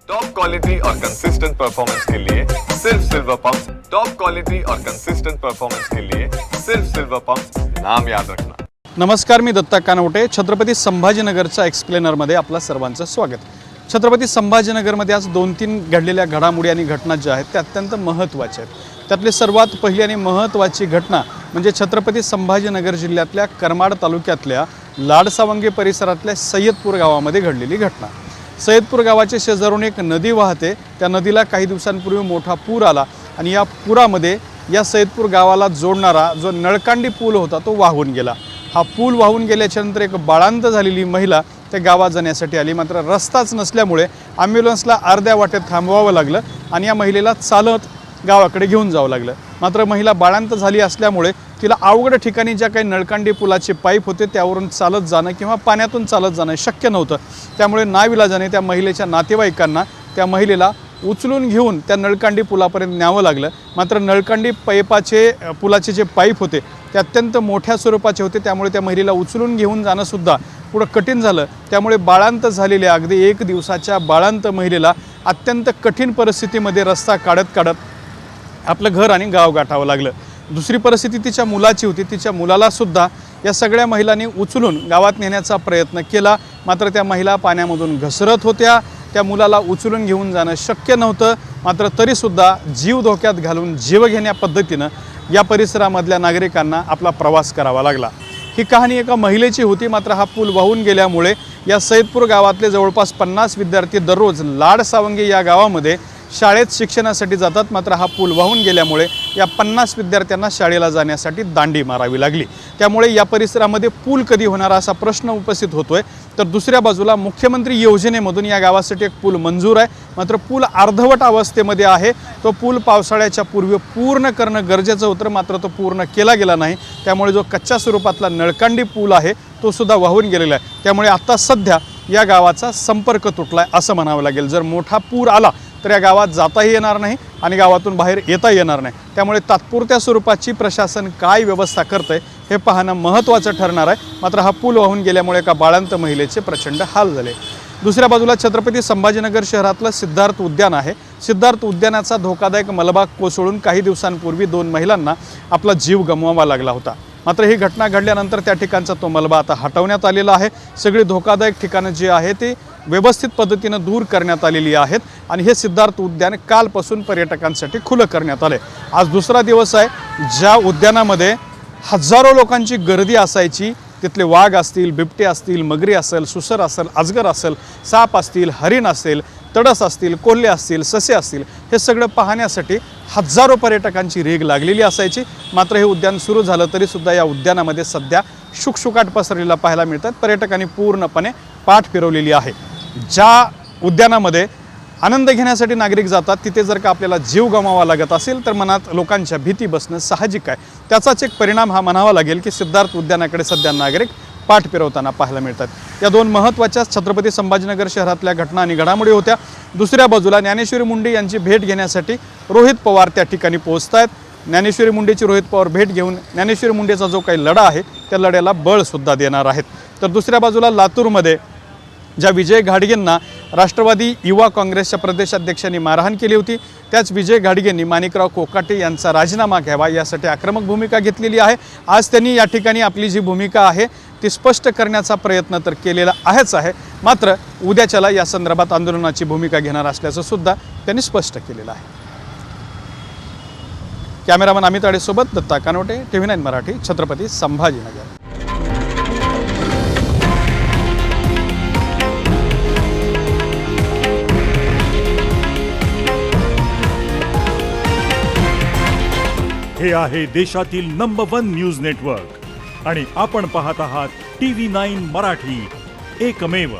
Top quality और consistent performance के लिए सिर्फ सिल्वर पंप। टॉप क्वालिटी और कंसिस्टेंट परफॉर्मेंस के लिए सिर्फ सिल्वर पंप, नाम याद रखना। नमस्कार, मी दत्ता कानवटे। छत्रपती संभाजीनगरच्या एक्सप्लेनरमध्ये आपलं सर्वांचं स्वागत। छत्रपती संभाजीनगरमध्ये आज 2-3 घडलेल्या घडामोडी आणि घटना ज्या आहेत त्या अत्यंत महत्त्वाच्या आहेत। त्यातली सर्वात पहिली आणि महत्त्वाची घटना म्हणजे छत्रपती संभाजीनगर जिल्ह्यातल्या करमाड तालुक्यातल्या लाडसावंगी परिसरातल्या सय्यदपूर गावामध्ये घडलेली घटना। सय्यदपूर गावाच्या शेजारून एक नदी वाहते। त्या नदीला काही दिवसांपूर्वी मोठा पूर आला आणि या पुरामध्ये या सय्यदपूर गावाला जोडणारा जो नळकांडी पूल होता तो वाहून गेला। हा पूल वाहून गेल्याच्यानंतर एक बाळांत झालेली महिला त्या गावात जाण्यासाठी आली, मात्र रस्ताच नसल्यामुळे ॲम्ब्युलन्सला अर्ध्या वाटेत थांबवावं लागलं आणि या महिलेला चालत गावाकडे घेऊन जावं लागलं। मात्र महिला बाळांत झाली असल्यामुळे तिला अवघड ठिकाणी ज्या काही नळकांडी पुलाचे पाईप होते त्यावरून चालत जाणं किंवा पाण्यातून चालत जाणं शक्य नव्हतं। त्यामुळे नाविलाजाने त्या महिलेच्या नातेवाईकांना त्या महिलेला उचलून घेऊन त्या नळकांडी पुलापर्यंत न्यावं लागलं। मात्र नळकांडी पुलाचे जे पाईप होते ते अत्यंत मोठ्या स्वरूपाचे होते, त्यामुळे त्या महिलेला उचलून घेऊन जाणंसुद्धा पुढं कठीण झालं। त्यामुळे बाळांत झालेल्या अगदी 1 दिवसाच्या बाळांत महिलेला अत्यंत कठीण परिस्थितीमध्ये रस्ता काढत आपलं घर आणि गाव गाठावं लागलं। दुसरी परिस्थिती तिच्या मुलाची होती। तिच्या मुलालासुद्धा या सगळ्या महिलांनी उचलून गावात नेण्याचा प्रयत्न केला, मात्र त्या महिला पाण्यामधून घसरत होत्या। त्या मुलाला उचलून घेऊन जाणं शक्य नव्हतं, मात्र तरीसुद्धा जीव धोक्यात घालून जीवघेण्या पद्धतीनं या परिसरामधल्या नागरिकांना आपला प्रवास करावा लागला। ही कहाणी एका महिलेची होती। मात्र हा पूल वाहून गेल्यामुळे या सय्यदपूर गावातले जवळपास 50 विद्यार्थी दररोज लाडसावंगी या गावामध्ये शाळेत शिक्षणासाठी जातात। मात्र हा पूल वाहून गेल्यामुळे या 50 विद्यार्थ्यांना शाळेला जाण्यासाठी दांडी मारावी लागली। त्यामुळे या परिसरामध्ये पूल कधी होणार असा प्रश्न उपस्थित होतोय। तर दुसऱ्या बाजूला मुख्यमंत्री योजनेमधून या गावासाठी एक पूल मंजूर आहे, मात्र पूल अर्धवट अवस्थेमध्ये आहे। तो पूल पावसाळ्याच्या पूर्वी पूर्ण करणं गरजेचं होतं, मात्र तो पूर्ण केला गेला नाही। त्यामुळे जो कच्च्या स्वरूपातला नळकांडी पूल आहे तो सुद्धा वाहून गेलेला आहे। त्यामुळे आता सध्या या गावाचा संपर्क तुटलाय असं म्हणावं लागेल। जर मोठा पूर आला तर या गावात जाताही येणार नाही आणि गावातून बाहेर येता येणार नाही। त्यामुळे तात्पुरत्या स्वरूपाची प्रशासन काय व्यवस्था करते हे पाहणं महत्त्वाचं ठरणार आहे। मात्र हा पूल वाहून गेल्यामुळे एका बाळांत महिलेचे प्रचंड हाल झाले। दुसऱ्या बाजूला छत्रपती संभाजीनगर शहरातलं सिद्धार्थ उद्यान आहे। सिद्धार्थ उद्यानाचा धोकादायक मलबा कोसळून काही दिवसांपूर्वी 2 महिलांना आपला जीव गमवावा लागला होता। मात्र ही घटना घडल्यानंतर त्या ठिकाणचा तो मलबा आता हटवण्यात आलेला आहे। सगळी धोकादायक ठिकाणं जी आहे ती व्यवस्थित पद्धतीनं दूर करण्यात आलेली आहेत आणि हे सिद्धार्थ उद्यान कालपासून पर्यटकांसाठी खुलं करण्यात आले। आज दुसरा दिवस आहे ज्या उद्यानामध्ये हजारो लोकांची गर्दी असायची। तिथले वाघ असतील, बिबटे असतील, मगरी असेल, सुसर असेल, अजगर असेल, साप असतील, हरिण असेल, तडस असतील, कोल्हे असतील, ससे असतील, हे सगळं पाहण्यासाठी हजारो पर्यटकांची रेग लागलेली असायची। मात्र हे उद्यान सुरू झालं तरीसुद्धा या उद्यानामध्ये सध्या शुकशुकाट पसरलेला पाहायला मिळतात। पर्यटकांनी पूर्णपणे पाठ फिरवलेली आहे। ज्या उद्यानामध्ये आनंद घेण्यासाठी नागरिक जातात तिथे जर का आपल्याला जीव गमावा लागत असेल तर मनात लोकांच्या भीती बसणं साहजिक आहे। त्याचाच एक परिणाम हा म्हणावा लागेल की सिद्धार्थ उद्यानाकडे सध्या नागरिक पाठ फिरवताना पाहायला मिळतात। या 2 महत्त्वाच्या छत्रपती संभाजीनगर शहरातल्या घटना आणि घडामोडी होत्या। दुसऱ्या बाजूला ज्ञानेश्वरी मुंडे यांची भेट घेण्यासाठी रोहित पवार त्या ठिकाणी पोहोचत आहेत। ज्ञानेश्वरी मुंडेची रोहित पवार भेट घेऊन ज्ञानेश्वरी मुंडेचा जो काही लढा आहे त्या लढ्याला बळसुद्धा देणार आहेत। तर दुसऱ्या बाजूला लातूरमध्ये ज्या विजय घाडगेंना राष्ट्रवादी युवा काँग्रेसच्या प्रदेशाध्यक्षांनी मारहाण केली होती, त्याच विजय घाडगेंनी माणिकराव कोकाटे यांचा राजीनामा घ्यावा यासाठी आक्रमक भूमिका घेतलेली आहे। आज त्यांनी या ठिकाणी आपली जी भूमिका आहे ती स्पष्ट करण्याचा प्रयत्न तर केलेला आहेच आहे, मात्र उद्याच्याला या संदर्भात आंदोलनाची भूमिका घेणार असल्याचं सुद्धा त्यांनी स्पष्ट केलेलं आहे। कॅमेरामन अमित आडेसोबत दत्ता कानवटे, TV9 मराठी, छत्रपती संभाजीनगर। हे आहे देशातील नंबर 1 न्यूज नेटवर्क आणि आपण पाहत आहात TV9 मराठी, एकमेव।